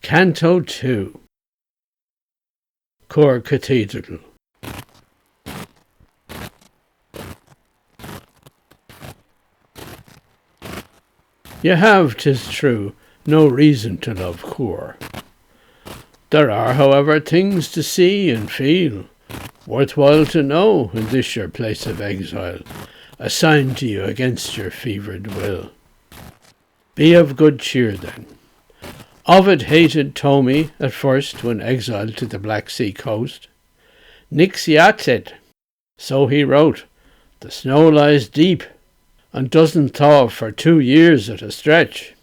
Canto 2. Coire Cathedral. You have, 'tis true, no reason to love Coire. There are, however, things to see and feel, worthwhile to know in this your place of exile, assigned to you against your fevered will. Be of good cheer, then. Ovid hated Tomi at first when exiled to the Black Sea coast. Nix yacet, so he wrote, the snow lies deep, and doesn't thaw for 2 years at a stretch.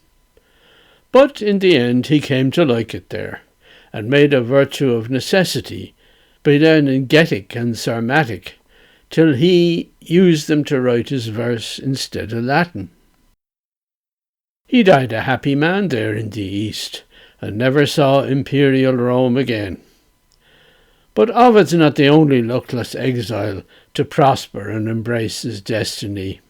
But in the end he came to like it there, and made a virtue of necessity, be then engetic and sarmatic, till he used them to write his verse instead of Latin. He died a happy man there in the East, and never saw imperial Rome again. But Ovid's not the only luckless exile to prosper and embrace his destiny.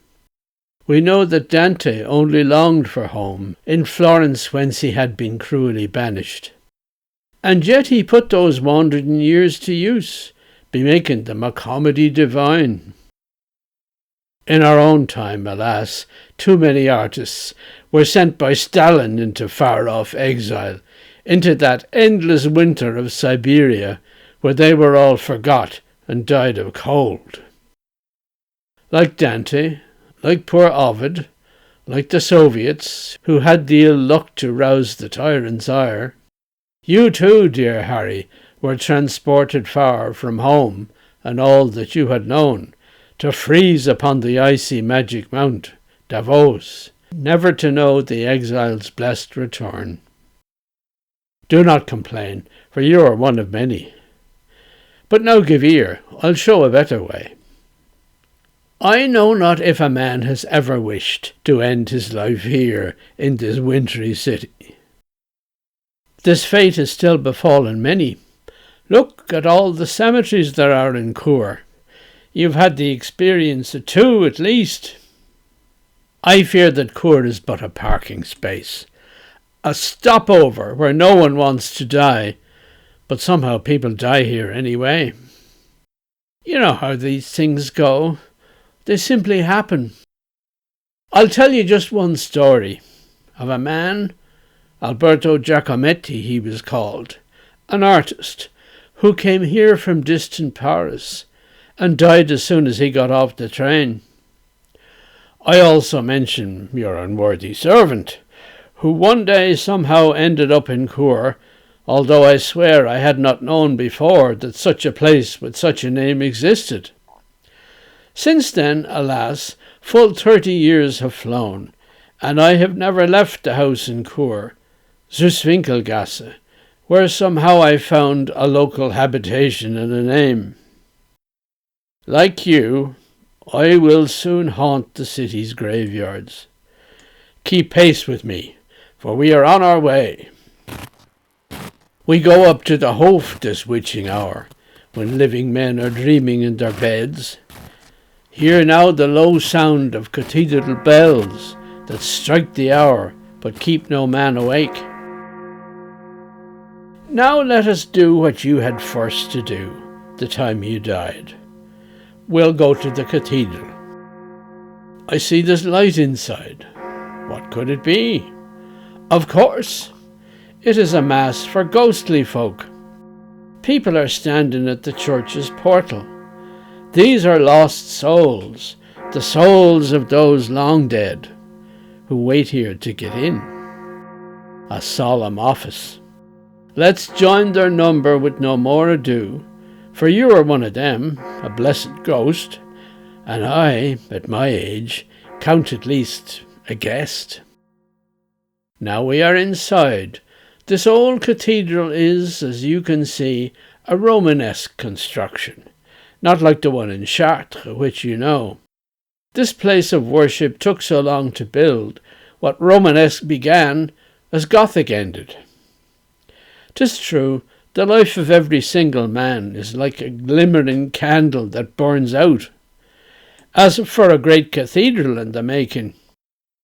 We know that Dante only longed for home in Florence, whence he had been cruelly banished. And yet he put those wandering years to use, bemaking them a comedy divine. In our own time, alas, too many artists were sent by Stalin into far-off exile, into that endless winter of Siberia, where they were all forgot and died of cold. Like Dante, like poor Ovid, like the Soviets, who had the ill luck to rouse the tyrant's ire, you too, dear Harry, were transported far from home and all that you had known, to freeze upon the icy magic mount, Davos, never to know the exile's blessed return. Do not complain, for you are one of many. But now give ear, I'll show a better way. I know not if a man has ever wished to end his life here in this wintry city. This fate has still befallen many. Look at all the cemeteries there are in Coire. You've had the experience of 2 at least. I fear that Coire is but a parking space, a stopover where no one wants to die, but somehow people die here anyway. You know how these things go. They simply happen. I'll tell you just one story of a man, Alberto Giacometti he was called, an artist, who came here from distant Paris and died as soon as he got off the train. I also mention your unworthy servant, who one day somehow ended up in Coire, although I swear I had not known before that such a place with such a name existed. Since then, alas, full 30 years have flown, and I have never left the house in Coire, Süßwinkelgasse, where somehow I found a local habitation and a name. Like you, I will soon haunt the city's graveyards. Keep pace with me, for we are on our way. We go up to the Hof this witching hour, when living men are dreaming in their beds. Hear now the low sound of cathedral bells that strike the hour, but keep no man awake. Now let us do what you had first to do, the time you died. We'll go to the cathedral. I see there's light inside. What could it be? Of course, it is a mass for ghostly folk. People are standing at the church's portal. These are lost souls, the souls of those long dead, who wait here to get in. A solemn office. Let's join their number with no more ado, for you are one of them, a blessed ghost, and I, at my age, count at least a guest. Now we are inside. This old cathedral is, as you can see, a Romanesque construction, not like the one in Chartres, which you know. This place of worship took so long to build, what Romanesque began as Gothic ended. 'Tis true, the life of every single man is like a glimmering candle that burns out. As for a great cathedral in the making,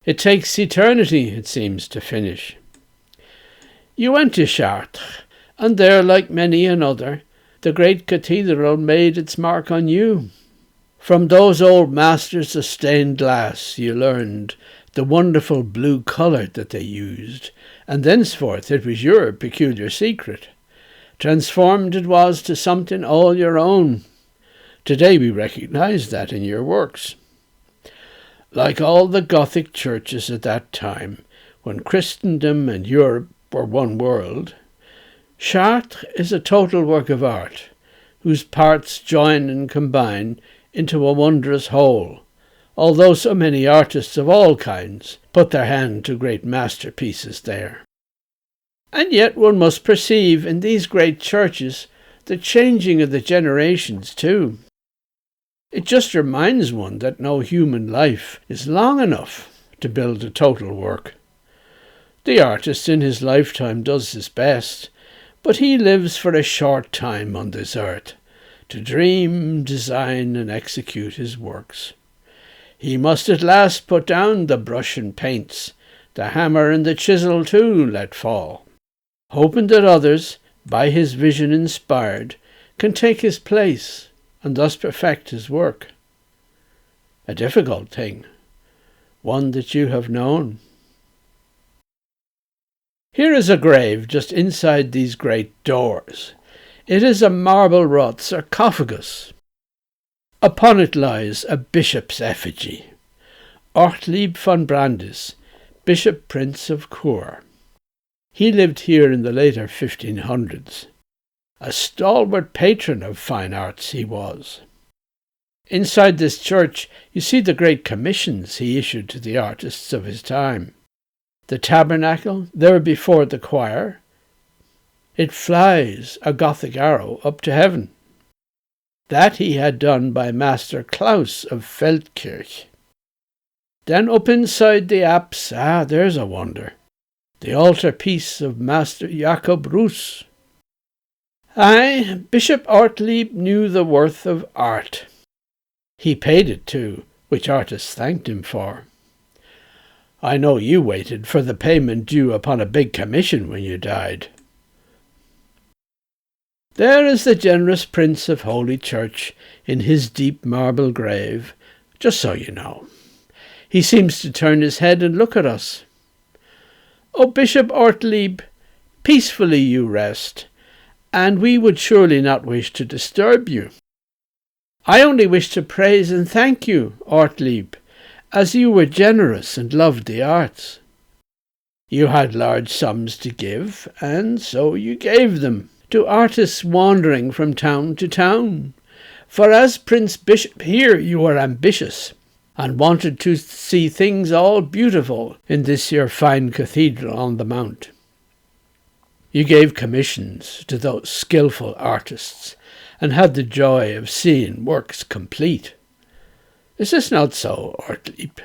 it takes eternity, it seems, to finish. You went to Chartres, and there, like many another, the great cathedral made its mark on you. From those old masters of stained glass you learned the wonderful blue colour that they used, and thenceforth it was your peculiar secret. Transformed it was to something all your own. Today we recognise that in your works. Like all the Gothic churches at that time, when Christendom and Europe were one world, Chartres is a total work of art, whose parts join and combine into a wondrous whole, although so many artists of all kinds put their hand to great masterpieces there. And yet one must perceive in these great churches the changing of the generations too. It just reminds one that no human life is long enough to build a total work. The artist in his lifetime does his best, but he lives for a short time on this earth, to dream, design, and execute his works. He must at last put down the brush and paints, the hammer and the chisel too let fall, hoping that others, by his vision inspired, can take his place and thus perfect his work. A difficult thing, one that you have known. Here is a grave just inside these great doors. It is a marble-wrought sarcophagus. Upon it lies a bishop's effigy, Ortlieb von Brandis, Bishop Prince of Chur. He lived here in the later 1500s. A stalwart patron of fine arts he was. Inside this church you see the great commissions he issued to the artists of his time. The tabernacle, there before the choir, it flies, a Gothic arrow, up to heaven. That he had done by Master Klaus of Feldkirch. Then up inside the apse, there's a wonder, the altar-piece of Master Jacob Roos. Aye, Bishop Ortlieb knew the worth of art. He paid it too, which artists thanked him for. I know you waited for the payment due upon a big commission when you died. There is the generous Prince of Holy Church in his deep marble grave, just so you know. He seems to turn his head and look at us. O Bishop Ortlieb, peacefully you rest, and we would surely not wish to disturb you. I only wish to praise and thank you, Ortlieb, as you were generous and loved the arts. You had large sums to give, and so you gave them to artists wandering from town to town. For as Prince Bishop here you were ambitious, and wanted to see things all beautiful in this your fine cathedral on the mount. You gave commissions to those skilful artists, and had the joy of seeing works complete. Is this not so, Ortlieb?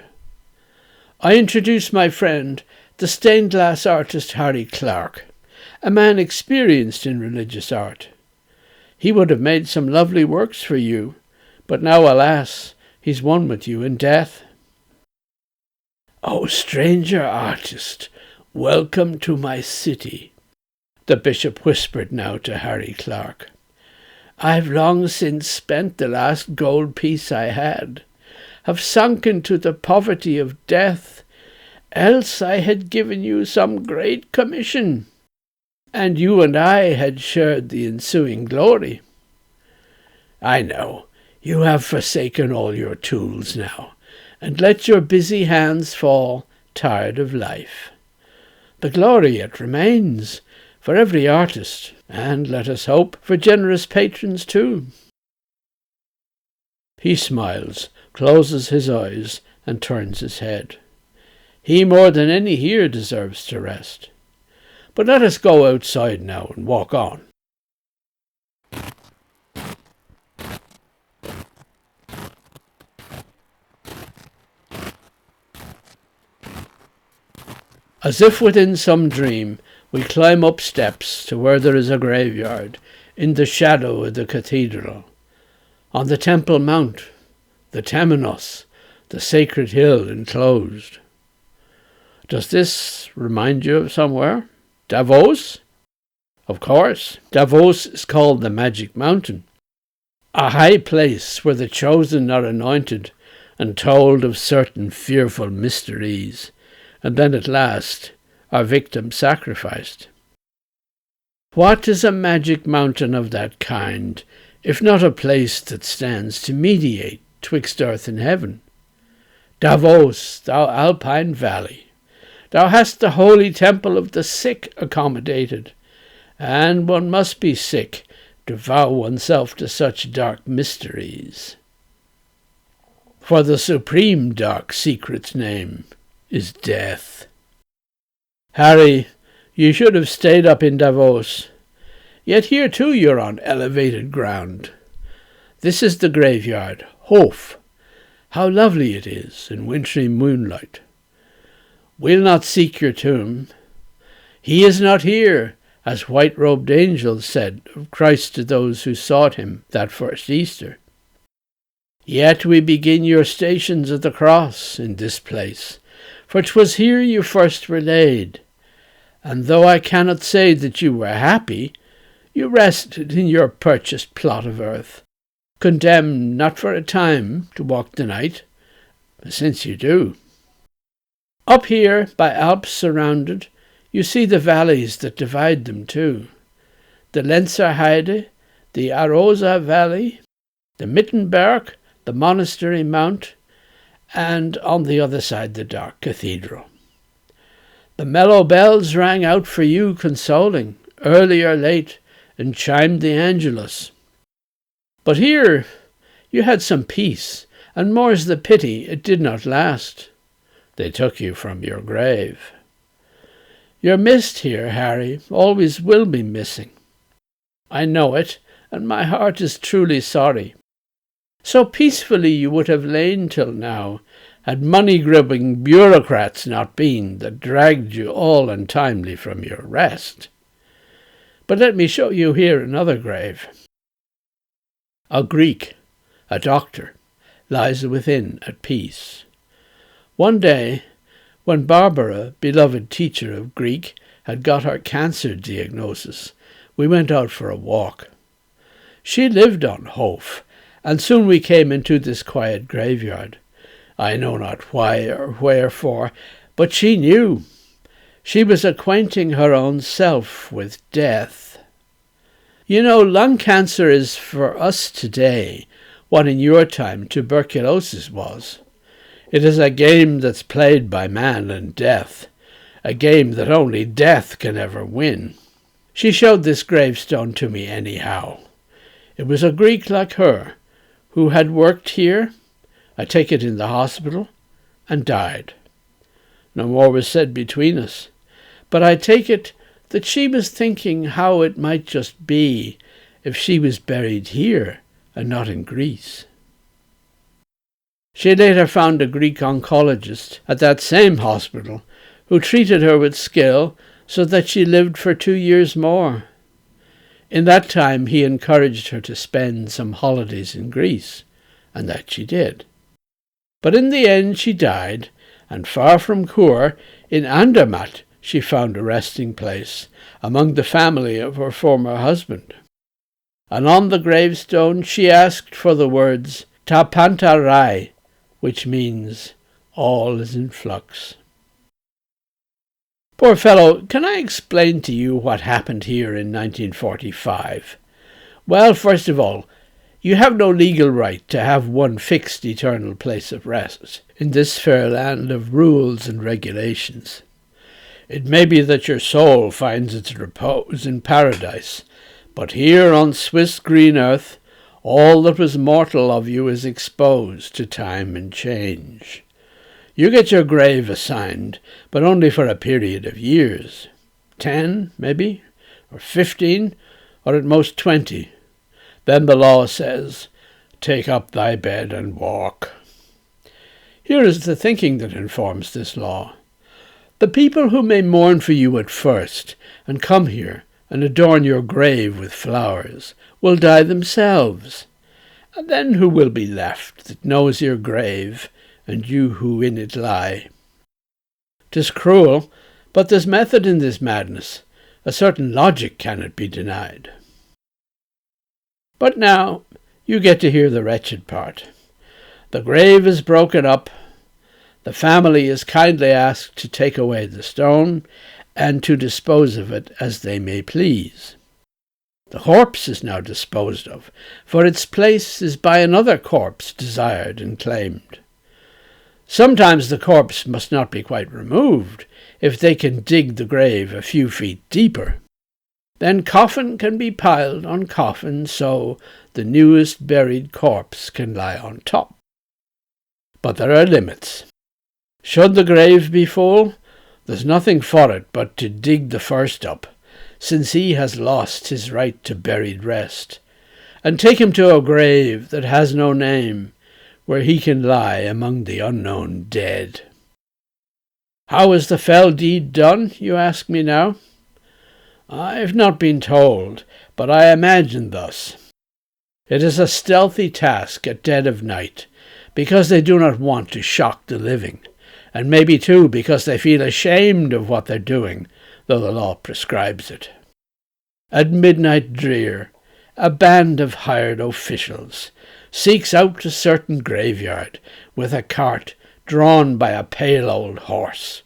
I introduce my friend, the stained glass artist Harry Clarke, a man experienced in religious art. He would have made some lovely works for you, but now, alas, he's one with you in death. O stranger artist, welcome to my city, the bishop whispered now to Harry Clarke. I've long since spent the last gold piece I had, have sunk into the poverty of death, else I had given you some great commission, and you and I had shared the ensuing glory. I know, you have forsaken all your tools now, and let your busy hands fall, tired of life. The glory yet remains, for every artist, and, let us hope, for generous patrons too. He smiles, closes his eyes, and turns his head. He more than any here deserves to rest. But let us go outside now and walk on. As if within some dream, we climb up steps to where there is a graveyard, in the shadow of the cathedral. On the Temple Mount, the Temenos, the sacred hill enclosed. Does this remind you of somewhere? Davos? Of course, Davos is called the Magic Mountain, a high place where the chosen are anointed and told of certain fearful mysteries, and then at last are victims sacrificed. What is a magic mountain of that kind, if not a place that stands to mediate twixt earth and heaven? Davos, thou Alpine valley, thou hast the holy temple of the sick accommodated, and one must be sick to vow oneself to such dark mysteries. For the supreme dark secret's name is death. Harry, you should have stayed up in Davos. Yet here too you're on elevated ground. This is the graveyard, Hof. How lovely it is in wintry moonlight. We'll not seek your tomb. He is not here, as white-robed angels said of Christ to those who sought him that first Easter. Yet we begin your stations of the cross in this place, for 'twas here you first were laid. And though I cannot say that you were happy, you rested in your purchased plot of earth, condemned not for a time to walk the night, but since you do. Up here, by Alps surrounded, you see the valleys that divide them too. The Lenzer Heide, the Arosa Valley, the Mittenberg, the Monastery Mount, and on the other side the dark Cathedral. The mellow bells rang out for you consoling, early or late, and chimed the Angelus. But here you had some peace, and more's the pity it did not last. They took you from your grave. You're missed here, Harry, always will be missing. I know it, and my heart is truly sorry. So peacefully you would have lain till now, had money-grubbing bureaucrats not been that dragged you all untimely from your rest. But let me show you here another grave. A Greek, a doctor, lies within at peace. One day, when Barbara, beloved teacher of Greek, had got her cancer diagnosis, we went out for a walk. She lived on Hof, and soon we came into this quiet graveyard. I know not why or wherefore, but she knew. She was acquainting her own self with death. You know, lung cancer is for us today what in your time tuberculosis was. It is a game that's played by man and death, a game that only death can ever win. She showed this gravestone to me anyhow. It was a Greek like her, who had worked here, I take it in the hospital, and died. No more was said between us, but I take it that she was thinking how it might just be if she was buried here and not in Greece. She later found a Greek oncologist at that same hospital who treated her with skill so that she lived for 2 years more. In that time he encouraged her to spend some holidays in Greece, and that she did. But in the end she died, and far from Coire, in Andermatt, she found a resting place among the family of her former husband. And on the gravestone she asked for the words Ta Panta Rai, which means all is in flux. Poor fellow, can I explain to you what happened here in 1945? Well, first of all, you have no legal right to have one fixed eternal place of rest in this fair land of rules and regulations. It may be that your soul finds its repose in paradise, but here on Swiss green earth, all that was mortal of you is exposed to time and change. You get your grave assigned, but only for a period of years. 10, maybe, or 15, or at most 20. Then the law says, take up thy bed and walk. Here is the thinking that informs this law. The people who may mourn for you at first, and come here and adorn your grave with flowers, will die themselves. And then who will be left that knows your grave, and you who in it lie? 'Tis cruel, but there's method in this madness, A certain logic cannot be denied. But now you get to hear the wretched part. The grave is broken up. The family is kindly asked to take away the stone and to dispose of it as they may please. The corpse is now disposed of, for its place is by another corpse desired and claimed. Sometimes the corpse must not be quite removed, if they can dig the grave a few feet deeper. Then coffin can be piled on coffin, so the newest buried corpse can lie on top. But there are limits. Should the grave be full, there's nothing for it but to dig the first up, since he has lost his right to buried rest, and take him to a grave that has no name, where he can lie among the unknown dead. How is the fell deed done, you ask me now? I've not been told, but I imagine thus. It is a stealthy task at dead of night, because they do not want to shock the living, and maybe too because they feel ashamed of what they're doing, though the law prescribes it. At midnight drear, a band of hired officials seeks out a certain graveyard with a cart drawn by a pale old horse.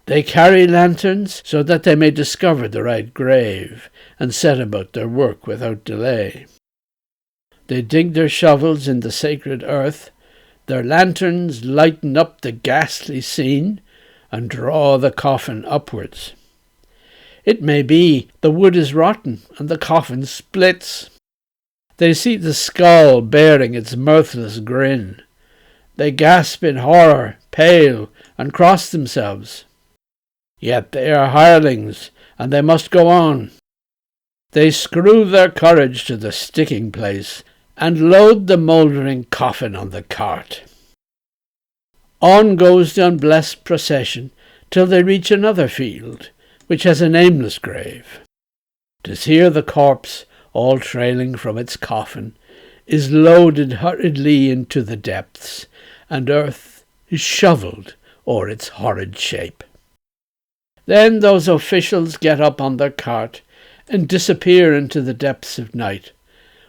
They carry lanterns so that they may discover the right grave and set about their work without delay. They dig their shovels in the sacred earth, their lanterns lighten up the ghastly scene and draw the coffin upwards. It may be the wood is rotten and the coffin splits. They see the skull bearing its mirthless grin. They gasp in horror, pale, and cross themselves. Yet they are hirelings, and they must go on. They screw their courage to the sticking place, and load the mouldering coffin on the cart. On goes the unblessed procession, till they reach another field, which has a nameless grave. 'Tis here the corpse, all trailing from its coffin, is loaded hurriedly into the depths, and earth is shovelled o'er its horrid shape. Then those officials get up on their cart and disappear into the depths of night,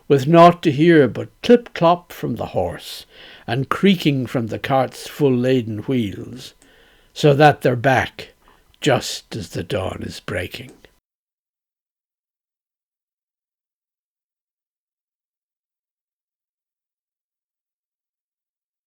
with naught to hear but clip-clop from the horse, and creaking from the cart's full-laden wheels, so that they're back just as the dawn is breaking.